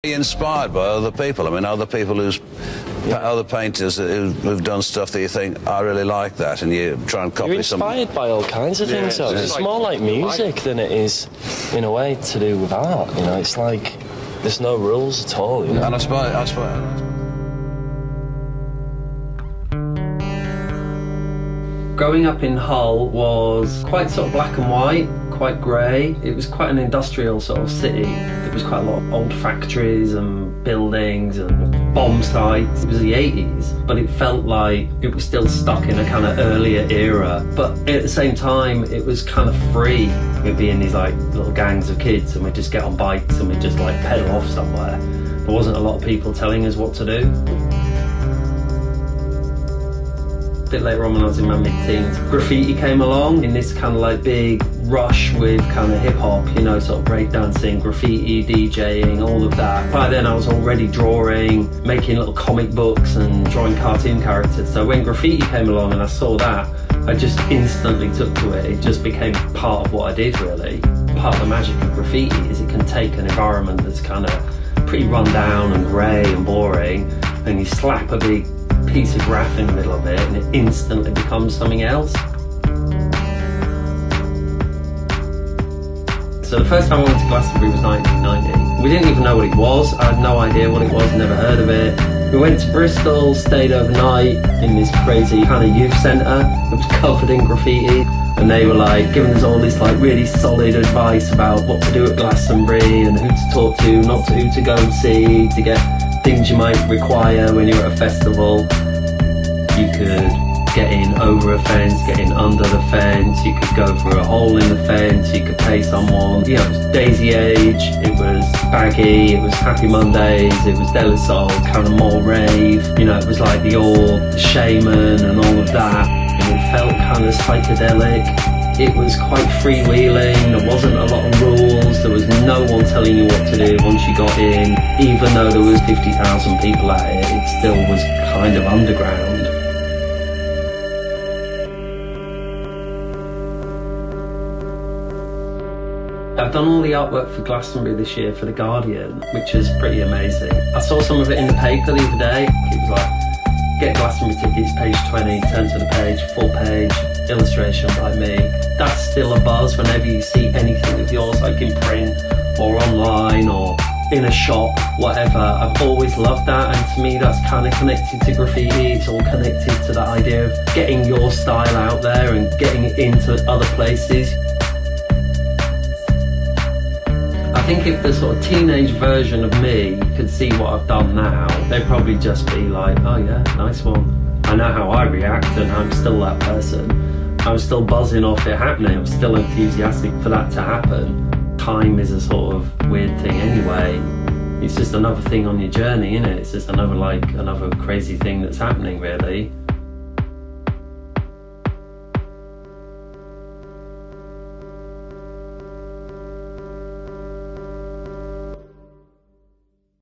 Be inspired by other people. I mean, other people other painters who've done stuff that you think, I really like that, and you try and copy. You're inspired by all kinds of things, though. It's more like music than it is, in a way, to do with art. You know, it's like there's no rules at all. You know? And I suppose. Growing up in Hull was quite sort of black and white, quite grey. It was quite an industrial sort of city. There was quite a lot of old factories and buildings and bomb sites. It was the 80s, but it felt like it was still stuck in a kind of earlier era. But at the same time, it was kind of free. We'd be in these like little gangs of kids and we'd just get on bikes and we'd just like pedal off somewhere. There wasn't a lot of people telling us what to do. A bit later on when I was in my mid-teens, graffiti came along in this kind of like big rush with kind of hip-hop, you know, sort of breakdancing, graffiti, DJing, all of that. By then I was already drawing, making little comic books and drawing cartoon characters. So when graffiti came along and I saw that, I just instantly took to it. It just became part of what I did, really. Part of the magic of graffiti is it can take an environment that's kind of pretty run down and grey and boring, and you slap a big piece of graph in the middle of it and it instantly becomes something else. So the first time I went to Glastonbury was 1990. We didn't even know what it was. I had no idea what it was, never heard of it. We went to Bristol, stayed overnight in this crazy kind of youth centre. It was covered in graffiti and they were like giving us all this like really solid advice about what to do at Glastonbury and who to talk to, not to who to go and see, to get things you might require when you're at a festival. You could get in over a fence, get in under the fence, you could go through a hole in the fence, you could pay someone. You know, it was Daisy Age, it was Baggy, it was Happy Mondays, it was De La Soul, kind of more rave. You know, it was like the Orb, the Shaman and all of that. And it felt kind of psychedelic. It was quite freewheeling, there wasn't a lot of rules, there was no one telling you what to do once you got in. Even though there was 50,000 people at it, it still was kind of underground. I've done all the artwork for Glastonbury this year for The Guardian, which is pretty amazing. I saw some of it in the paper the other day. It was like, get Glastonbury tickets, page 20, turn to the page, full page, illustration by me. That's still a buzz whenever you see anything of yours, like in print or online or in a shop, whatever. I've always loved that, and to me that's kind of connected to graffiti. It's all connected to that idea of getting your style out there and getting it into other places. I think if the sort of teenage version of me could see what I've done now, they'd probably just be like, oh yeah, nice one. I know how I react and I'm still that person. I'm still buzzing off it happening. I'm still enthusiastic for that to happen. Time is a sort of weird thing anyway. It's just another thing on your journey, isn't it? It's just another crazy thing that's happening, really.